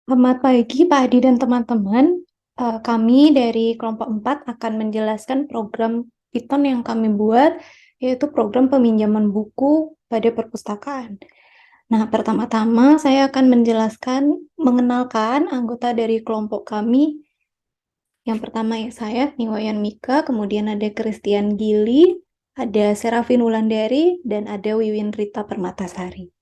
Selamat pagi Pak Adi dan teman-teman. Kami dari kelompok 4 akan menjelaskan program Python yang kami buat, yaitu program peminjaman buku pada perpustakaan. Nah, pertama-tama saya akan mengenalkan anggota dari kelompok kami. Yang pertama ya saya, Niwayan Mika, kemudian ada Christian Gili, ada Serafin Wulandari, dan ada Wiwin Rita Permatasari.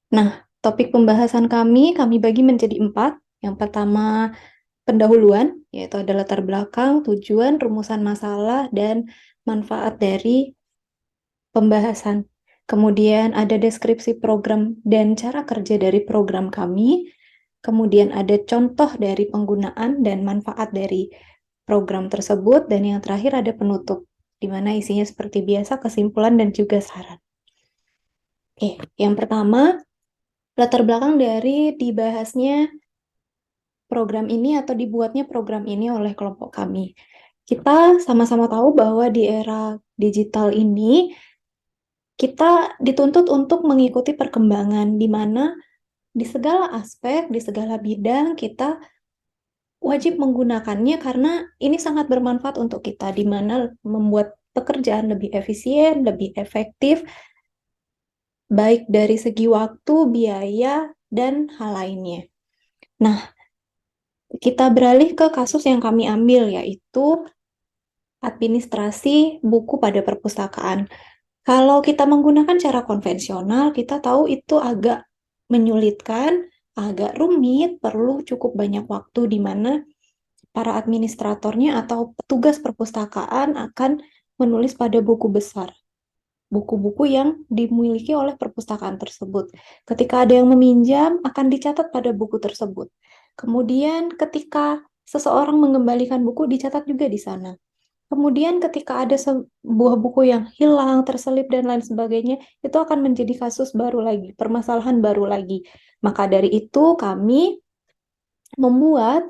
Nah, topik pembahasan kami bagi menjadi 4. Yang pertama, pendahuluan, yaitu ada latar belakang, tujuan, rumusan masalah, dan manfaat dari pembahasan. Kemudian ada deskripsi program dan cara kerja dari program kami. Kemudian ada contoh dari penggunaan dan manfaat dari program tersebut. Dan yang terakhir ada penutup, di mana isinya seperti biasa kesimpulan dan juga saran. Oke, yang pertama, latar belakang dari dibahasnya program ini atau dibuatnya program ini oleh kelompok kami. Kita sama-sama tahu bahwa di era digital ini kita dituntut untuk mengikuti perkembangan di mana di segala aspek, di segala bidang kita wajib menggunakannya karena ini sangat bermanfaat untuk kita di mana membuat pekerjaan lebih efisien, lebih efektif, baik dari segi waktu, biaya, dan hal lainnya. Nah, kita beralih ke kasus yang kami ambil yaitu administrasi buku pada perpustakaan. Kalau kita menggunakan cara konvensional, kita tahu itu agak menyulitkan, agak rumit, perlu cukup banyak waktu di mana para administratornya atau petugas perpustakaan akan menulis pada buku besar, buku-buku yang dimiliki oleh perpustakaan tersebut. Ketika ada yang meminjam, akan dicatat pada buku tersebut. Kemudian ketika seseorang mengembalikan buku, dicatat juga di sana. Kemudian ketika ada sebuah buku yang hilang, terselip, dan lain sebagainya, itu akan menjadi kasus baru lagi, permasalahan baru lagi. Maka dari itu kami membuat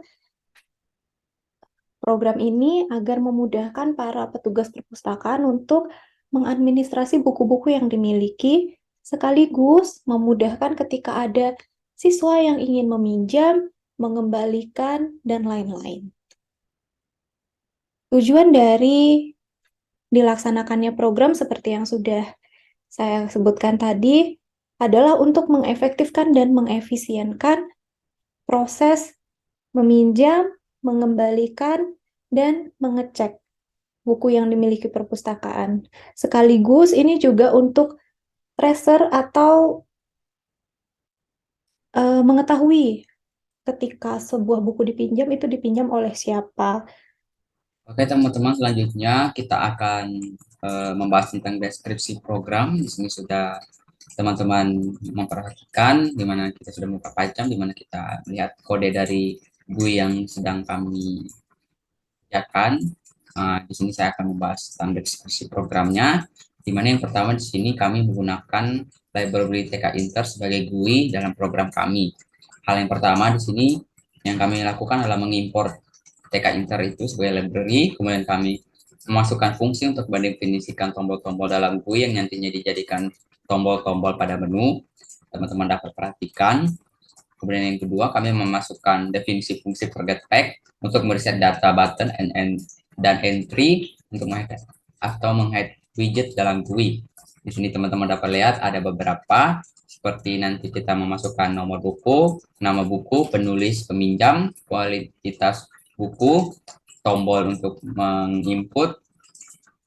program ini agar memudahkan para petugas perpustakaan untuk mengadministrasi buku-buku yang dimiliki, sekaligus memudahkan ketika ada siswa yang ingin meminjam, mengembalikan, dan lain-lain. Tujuan dari dilaksanakannya program seperti yang sudah saya sebutkan tadi adalah untuk mengefektifkan dan mengefisienkan proses meminjam, mengembalikan, dan mengecek buku yang dimiliki perpustakaan. Sekaligus ini juga untuk tracer atau mengetahui ketika sebuah buku dipinjam itu dipinjam oleh siapa. Oke teman-teman, selanjutnya kita akan membahas tentang deskripsi program. Di sini sudah teman-teman memperhatikan di mana kita sudah membuka pacam, di mana kita melihat kode dari GUI yang sedang kami kerjakan. Di sini saya akan membahas tentang deskripsi programnya, di mana yang pertama di sini kami menggunakan library TK Inter sebagai GUI dalam program kami. Hal yang pertama di sini yang kami lakukan adalah mengimpor TK Inter itu sebagai library, kemudian kami memasukkan fungsi untuk mendefinisikan tombol-tombol dalam GUI yang nantinya dijadikan tombol-tombol pada menu. Teman-teman dapat perhatikan. Kemudian yang kedua, kami memasukkan definisi fungsi forget pack untuk mereset data button dan entry untuk menghide atau menghide widget dalam GUI. Di sini teman-teman dapat lihat ada beberapa seperti nanti kita memasukkan nomor buku, nama buku, penulis, peminjam, kualitas buku, tombol untuk menginput,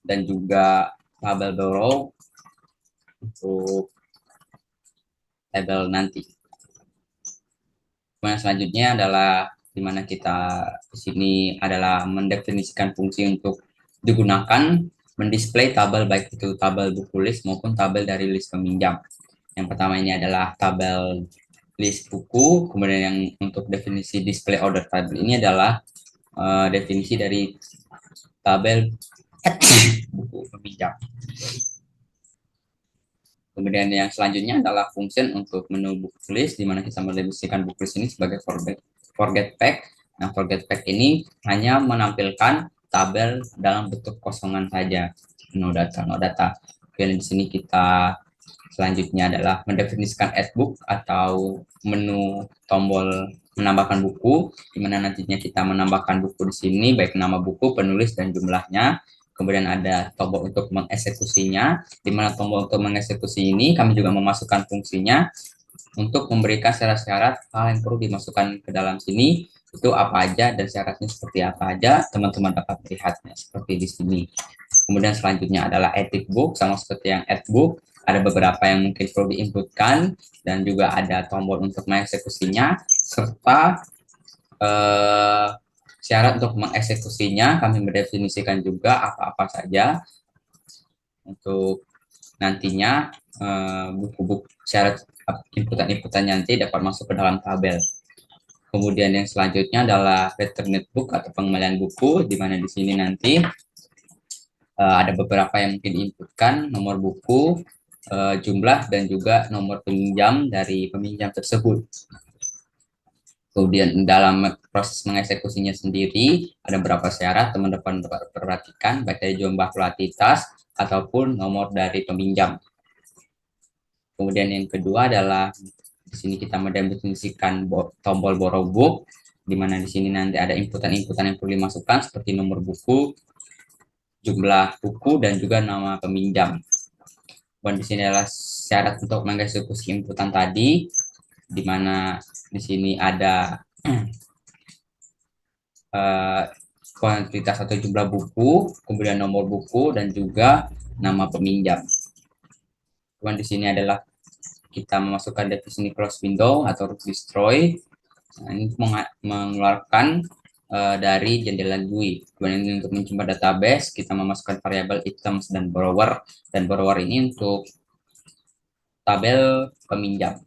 dan juga label borrow untuk label nanti. Kemudian selanjutnya adalah di mana kita di sini adalah mendefinisikan fungsi untuk digunakan mendisplay tabel baik itu tabel buku list maupun tabel dari list peminjam. Yang pertama ini adalah tabel list buku, kemudian yang untuk definisi display order tabel ini adalah definisi dari tabel buku peminjam. Kemudian yang selanjutnya adalah fungsi untuk menu book list, di mana kita mendefinisikan book list ini sebagai forget pack. Nah, forget pack ini hanya menampilkan tabel dalam bentuk kosongan saja, no data, no data. Kemudian di sini kita Selanjutnya adalah mendefinisikan add book atau menu tombol menambahkan buku, di mana nantinya kita menambahkan buku di sini, baik nama buku, penulis, dan jumlahnya. Kemudian ada tombol untuk mengeksekusinya, di mana tombol untuk mengeksekusi ini kami juga memasukkan fungsinya untuk memberikan syarat-syarat hal yang perlu dimasukkan ke dalam sini, itu apa aja dan syaratnya seperti apa aja, teman-teman dapat melihatnya seperti di sini. Kemudian selanjutnya adalah edit book, sama seperti yang add book, ada beberapa yang mungkin perlu diinputkan dan juga ada tombol untuk mengeksekusinya serta syarat untuk mengeksekusinya. Kami mendefinisikan juga apa-apa saja untuk nantinya buku-buku syarat inputan-inputan nanti dapat masuk ke dalam tabel. Kemudian yang selanjutnya adalah returned book atau pengembalian buku, di mana di sini nanti ada beberapa yang mungkin diinputkan, nomor buku, jumlah, dan juga nomor peminjam dari peminjam tersebut. Kemudian dalam proses mengeksekusinya sendiri, ada beberapa syarat teman-teman perhatikan, baik dari jumlah kuantitas ataupun nomor dari peminjam. Kemudian yang kedua adalah di sini kita mendefinisikan tombol borrow book, di mana di sini nanti ada inputan-inputan yang perlu dimasukkan seperti nomor buku, jumlah buku, dan juga nama peminjam. Dan di sini adalah syarat untuk mengeksekusi inputan tadi, di mana di sini ada kuantitas atau jumlah buku, kemudian nomor buku, dan juga nama peminjam. Kemudian di sini adalah kita memasukkan definisi close window atau destroy. Nah, ini mengeluarkan dari jendela GUI. Kemudian untuk mencoba database, kita memasukkan variabel items dan borrower. Dan borrower ini untuk tabel peminjam.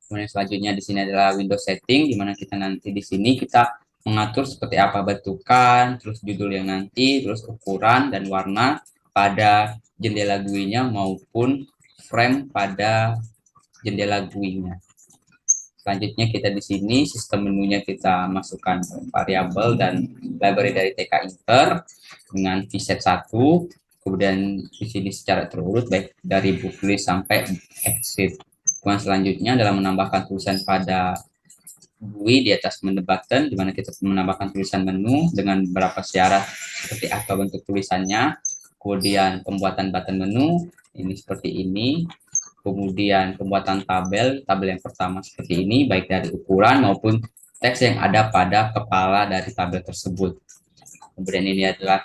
Kemudian selanjutnya di sini adalah window setting, di mana kita nanti di sini kita mengatur seperti apa bentukan, terus judul yang nanti, terus ukuran dan warna pada jendela GUI-nya maupun frame pada jendela GUI-nya. Selanjutnya kita di sini sistem menunya kita masukkan variabel dan library dari TK Inter dengan vset 1. Kemudian di sini secara terurut baik dari booklist sampai exit. Kemudian selanjutnya adalah menambahkan tulisan pada GUI di atas menu button, di mana kita menambahkan tulisan menu dengan beberapa syarat seperti apa bentuk tulisannya, kemudian pembuatan button menu, ini seperti ini, kemudian pembuatan tabel yang pertama seperti ini, baik dari ukuran maupun teks yang ada pada kepala dari tabel tersebut. Kemudian ini adalah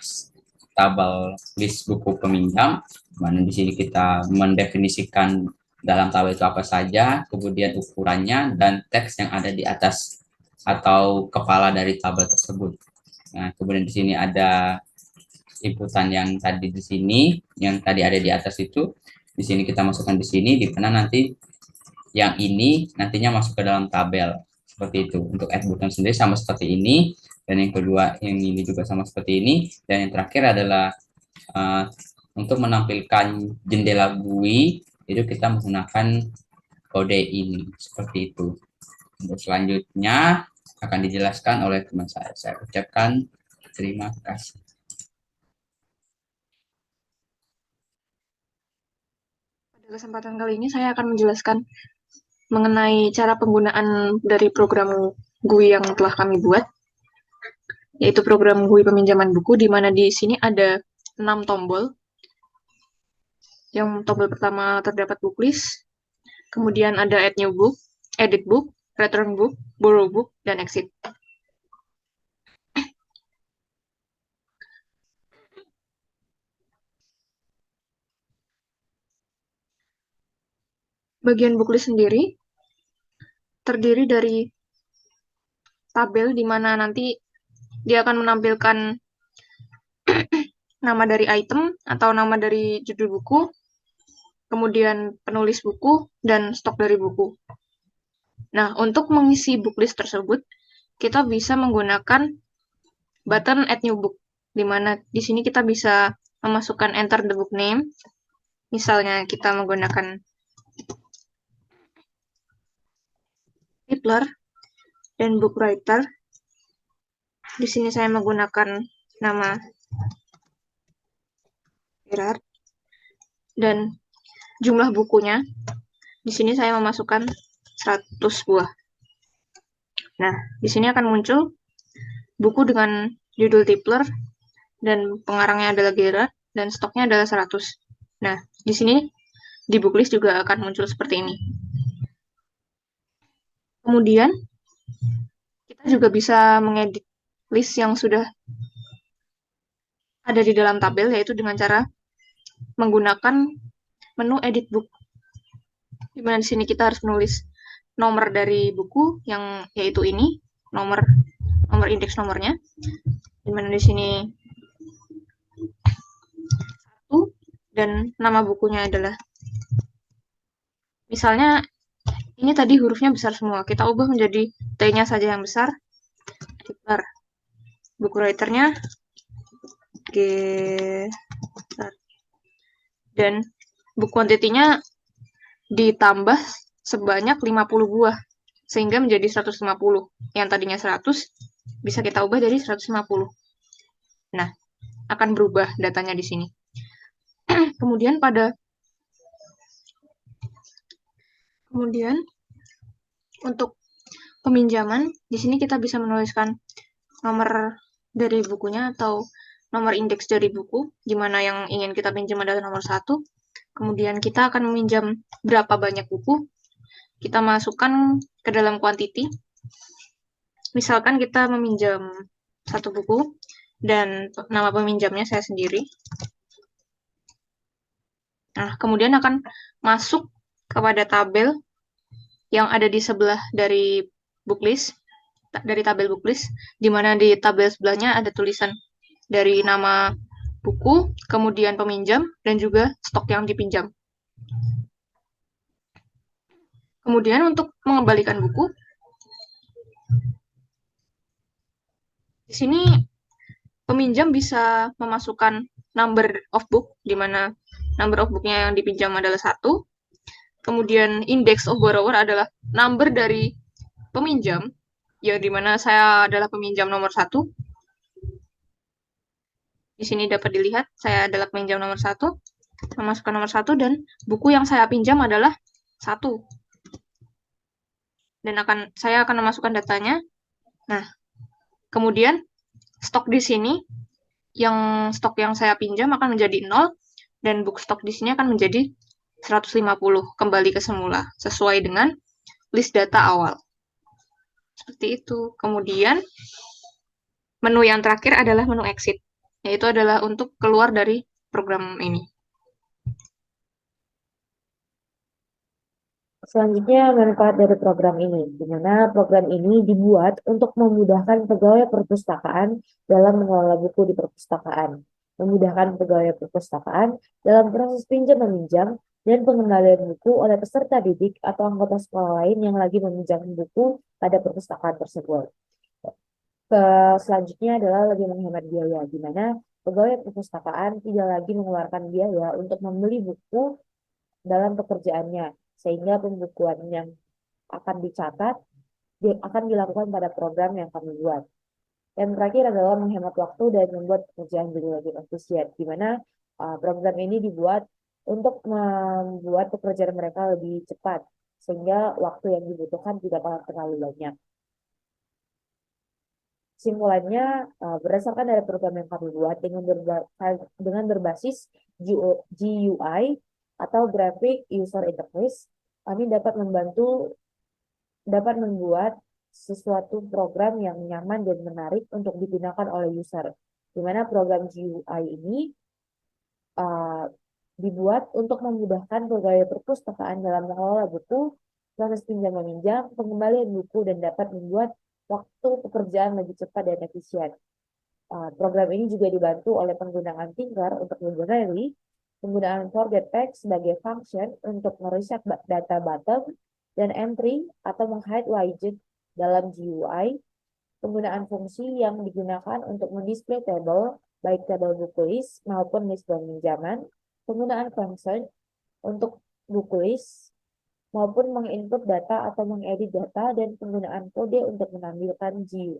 tabel list buku peminjam, mana di sini kita mendefinisikan dalam tabel itu apa saja, kemudian ukurannya, dan teks yang ada di atas atau kepala dari tabel tersebut. Nah, kemudian di sini ada inputan yang tadi di sini, yang tadi ada di atas itu, di sini kita masukkan di sini, di mana nanti yang ini nantinya masuk ke dalam tabel. Seperti itu. Untuk add button sendiri sama seperti ini, dan yang kedua yang ini juga sama seperti ini, dan yang terakhir adalah untuk menampilkan jendela GUI itu kita menggunakan kode ini seperti itu. Untuk selanjutnya akan dijelaskan oleh teman saya. Saya ucapkan terima kasih. Pada kesempatan kali ini saya akan menjelaskan mengenai cara penggunaan dari program GUI yang telah kami buat, yaitu program GUI peminjaman buku, di mana di sini ada 6 tombol. Yang tombol pertama terdapat booklist, kemudian ada add new book, edit book, return book, borrow book, dan exit. Bagian booklist sendiri terdiri dari tabel di mana nanti dia akan menampilkan nama dari item atau nama dari judul buku, kemudian penulis buku, dan stok dari buku. Nah, untuk mengisi booklist tersebut, kita bisa menggunakan button add new book, di mana di sini kita bisa memasukkan enter the book name. Misalnya kita menggunakan Hitler dan book writer. Di sini saya menggunakan nama Gerard. Dan jumlah bukunya. Di sini saya memasukkan 100 buah. Nah, di sini akan muncul buku dengan judul Tipler dan pengarangnya adalah Gerard dan stoknya adalah 100. Nah, di sini di booklist juga akan muncul seperti ini. Kemudian kita juga bisa mengedit list yang sudah ada di dalam tabel, yaitu dengan cara menggunakan menu edit book. Di mana di sini kita harus menulis nomor dari buku yang yaitu ini, nomor indeks nomornya. Di mana di sini 1 dan nama bukunya adalah, misalnya ini tadi hurufnya besar semua, kita ubah menjadi T-nya saja yang besar. Buku writernya G, dan book quantity-nya ditambah sebanyak 50 buah sehingga menjadi 150. Yang tadinya 100 bisa kita ubah jadi 150. Nah, akan berubah datanya di sini. Kemudian untuk peminjaman, di sini kita bisa menuliskan nomor dari bukunya atau nomor indeks dari buku, di mana yang ingin kita pinjam adalah nomor 1. Kemudian kita akan meminjam berapa banyak buku. Kita masukkan ke dalam quantity. Misalkan kita meminjam 1 buku, dan nama peminjamnya saya sendiri. Nah, kemudian akan masuk kepada tabel yang ada di sebelah dari booklist, dari tabel booklist, di mana di tabel sebelahnya ada tulisan dari nama buku, kemudian peminjam, dan juga stok yang dipinjam. Kemudian untuk mengembalikan buku, di sini peminjam bisa memasukkan number of book, di mana number of booknya yang dipinjam adalah 1. Kemudian index of borrower adalah number dari peminjam, ya di mana saya adalah peminjam nomor 1. Di sini dapat dilihat saya adalah peminjam nomor 1, memasukkan nomor 1, dan buku yang saya pinjam adalah 1. Dan saya akan memasukkan datanya. Nah, kemudian stok di sini, stok yang saya pinjam akan menjadi 0, dan book stok di sini akan menjadi 150, kembali ke semula, sesuai dengan list data awal. Seperti itu. Kemudian, menu yang terakhir adalah menu exit, yaitu adalah untuk keluar dari program ini. Selanjutnya, manfaat dari program ini, di mana program ini dibuat untuk memudahkan pegawai perpustakaan dalam mengelola buku di perpustakaan, memudahkan pegawai perpustakaan dalam proses pinjam-meminjam dan pengembalian buku oleh peserta didik atau anggota sekolah lain yang lagi meminjam buku pada perpustakaan tersebut. Selanjutnya adalah lebih menghemat biaya, di mana pegawai perpustakaan tidak lagi mengeluarkan biaya untuk membeli buku dalam pekerjaannya, sehingga pembukuan yang akan dicatat akan dilakukan pada program yang kami buat. Yang terakhir adalah menghemat waktu dan membuat pekerjaan jadi lebih efisien, di mana program ini dibuat untuk membuat pekerjaan mereka lebih cepat, sehingga waktu yang dibutuhkan tidak akan terlalu banyak. Kesimpulannya, berdasarkan dari program yang kami buat dengan berbasis GUI atau Graphic User Interface, kami dapat membuat sesuatu program yang nyaman dan menarik untuk digunakan oleh user. Di mana program GUI ini dibuat untuk memudahkan pegawai perpustakaan dalam mengelola buku, proses pinjam meminjam, pengembalian buku, dan dapat membuat waktu pekerjaan lebih cepat dan efisien. Program ini juga dibantu oleh penggunaan Tinker untuk library, penggunaan forget text sebagai function untuk mereset data bottom dan entry atau meng-hide widget dalam GUI, penggunaan fungsi yang digunakan untuk mendisplay table, baik tabel buku list maupun list peminjaman, penggunaan function untuk buku list maupun menginput data atau mengedit data, dan penggunaan kode untuk menampilkan GUI.